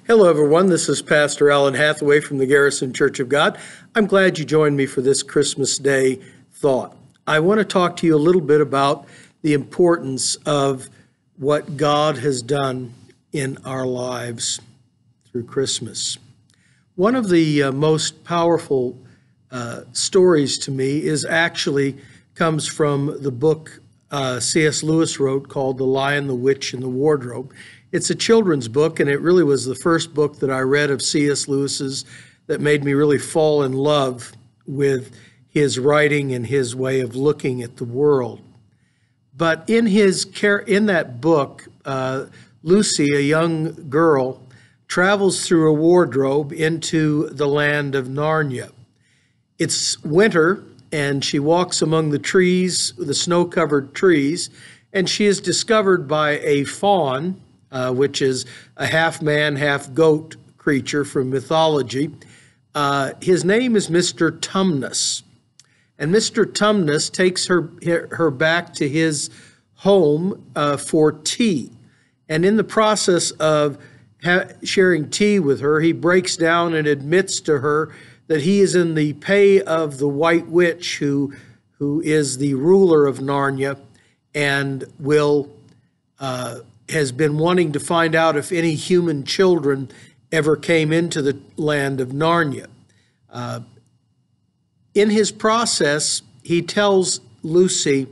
Hello, everyone. This is Pastor Alan Hathaway from the Garrison Church of God. I'm glad you joined me for this Christmas Day thought. I want to talk to you a little bit about the importance of what God has done in our lives through Christmas. One of the most powerful stories to me comes from the book C.S. Lewis wrote called The Lion, the Witch, and the Wardrobe. It's a children's book, and it really was the first book that I read of C.S. Lewis's that made me really fall in love with his writing and his way of looking at the world. But in that book, Lucy, a young girl, travels through a wardrobe into the land of Narnia. It's winter, and she walks among the trees, the snow-covered trees, and she is discovered by a faun, which is a half-man, half-goat creature from mythology. His name is Mr. Tumnus. And Mr. Tumnus takes her back to his home for tea. And in the process of sharing tea with her, he breaks down and admits to her that he is in the pay of the White Witch, who is the ruler of Narnia, and has been wanting to find out if any human children ever came into the land of Narnia. In his process, he tells Lucy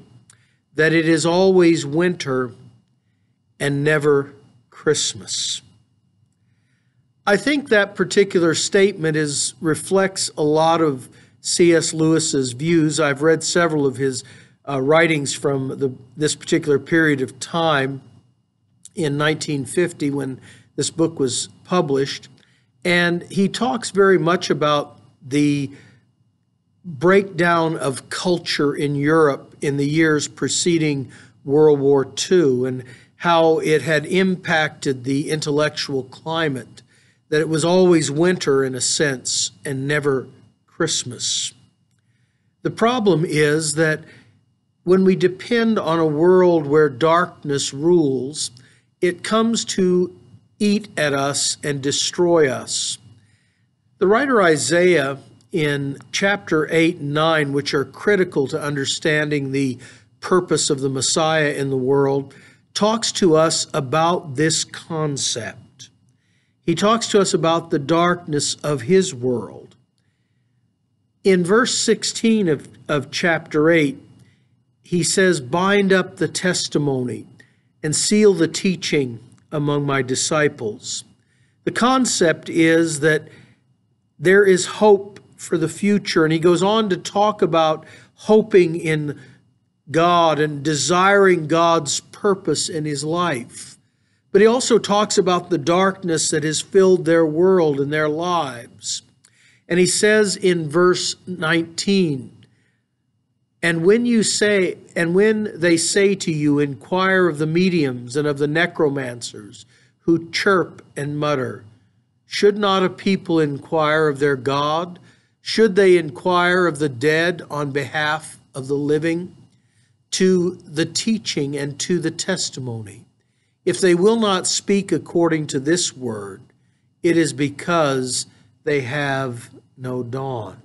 that it is always winter and never Christmas. I think that particular statement reflects a lot of C.S. Lewis's views. I've read several of his writings from this particular period of time in 1950 when this book was published, and he talks very much about the breakdown of culture in Europe in the years preceding World War II and how it had impacted the intellectual climate, that it was always winter in a sense and never Christmas. The problem is that when we depend on a world where darkness rules, it comes to eat at us and destroy us. The writer Isaiah in chapter 8 and 9, which are critical to understanding the purpose of the Messiah in the world, talks to us about this concept. He talks to us about the darkness of his world. In verse 16 of chapter 8, he says, "Bind up the testimony and seal the teaching among my disciples." The concept is that there is hope for the future, and he goes on to talk about hoping in God and desiring God's purpose in his life. But he also talks about the darkness that has filled their world and their lives. And he says in verse 19, And when they say to you, inquire of the mediums and of the necromancers who chirp and mutter, should not a people inquire of their God? Should they inquire of the dead on behalf of the living? To the teaching and to the testimony. If they will not speak according to this word, it is because they have no dawn.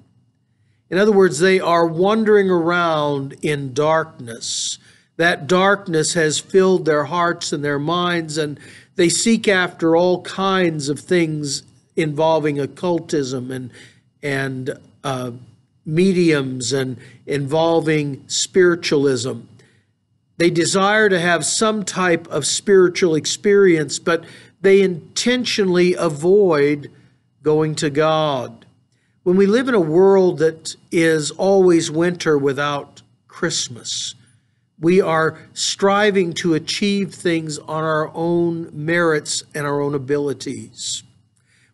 In other words, they are wandering around in darkness. That darkness has filled their hearts and their minds, and they seek after all kinds of things involving occultism and mediums and involving spiritualism. They desire to have some type of spiritual experience, but they intentionally avoid going to God. When we live in a world that is always winter without Christmas, we are striving to achieve things on our own merits and our own abilities.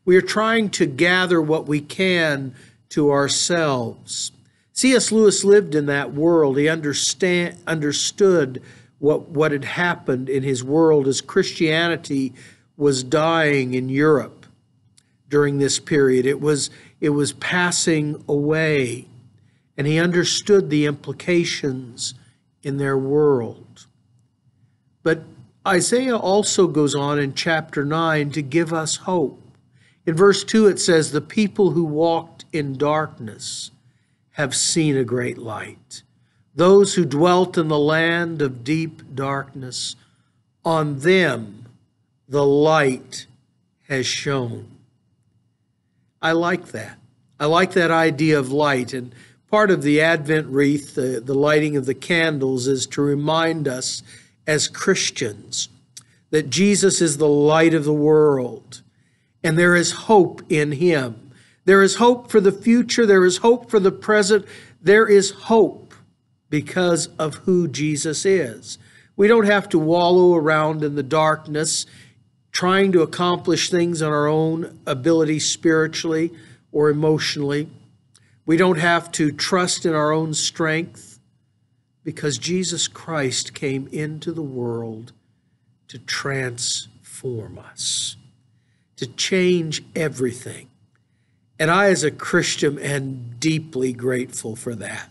We are trying to gather what we can to ourselves. C.S. Lewis lived in that world. He understood what had happened in his world as Christianity was dying in Europe during this period. It was passing away, and he understood the implications in their world. But Isaiah also goes on in chapter 9 to give us hope. In verse 2, it says, the people who walked in darkness have seen a great light. Those who dwelt in the land of deep darkness, on them the light has shone. I like that. I like that idea of light. And part of the Advent wreath, the lighting of the candles, is to remind us as Christians that Jesus is the light of the world, and there is hope in him. There is hope for the future. There is hope for the present. There is hope because of who Jesus is. We don't have to wallow around in the darkness trying to accomplish things on our own ability spiritually or emotionally. We don't have to trust in our own strength, because Jesus Christ came into the world to transform us, to change everything. And I, as a Christian, am deeply grateful for that.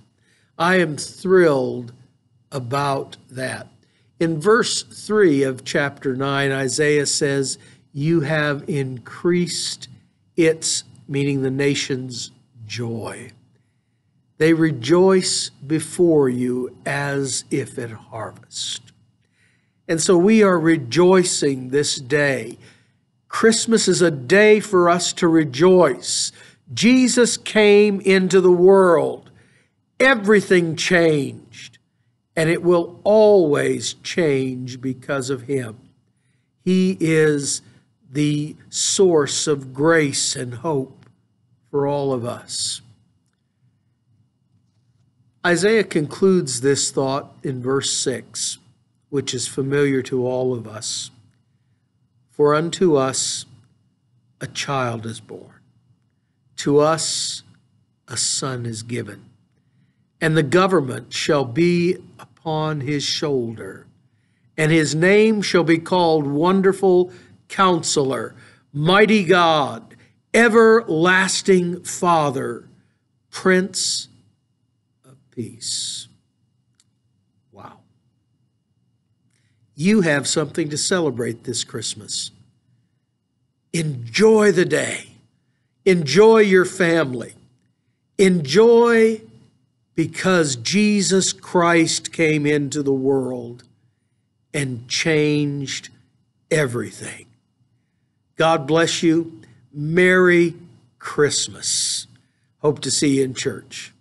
I am thrilled about that. In verse 3 of chapter 9, Isaiah says, you have increased its, meaning the nation's, joy. They rejoice before you as if at harvest. And so we are rejoicing this day. Christmas is a day for us to rejoice. Jesus came into the world. Everything changed, and it will always change because of him. He is the source of grace and hope for all of us. Isaiah concludes this thought in verse 6, which is familiar to all of us. For unto us a child is born, to us a son is given, and the government shall be upon his shoulder, and his name shall be called Wonderful Counselor, Mighty God, Everlasting Father, Prince of Peace. Wow. You have something to celebrate this Christmas. Enjoy the day. Enjoy your family. Enjoy because Jesus Christ came into the world and changed everything. God bless you. Merry Christmas. Hope to see you in church.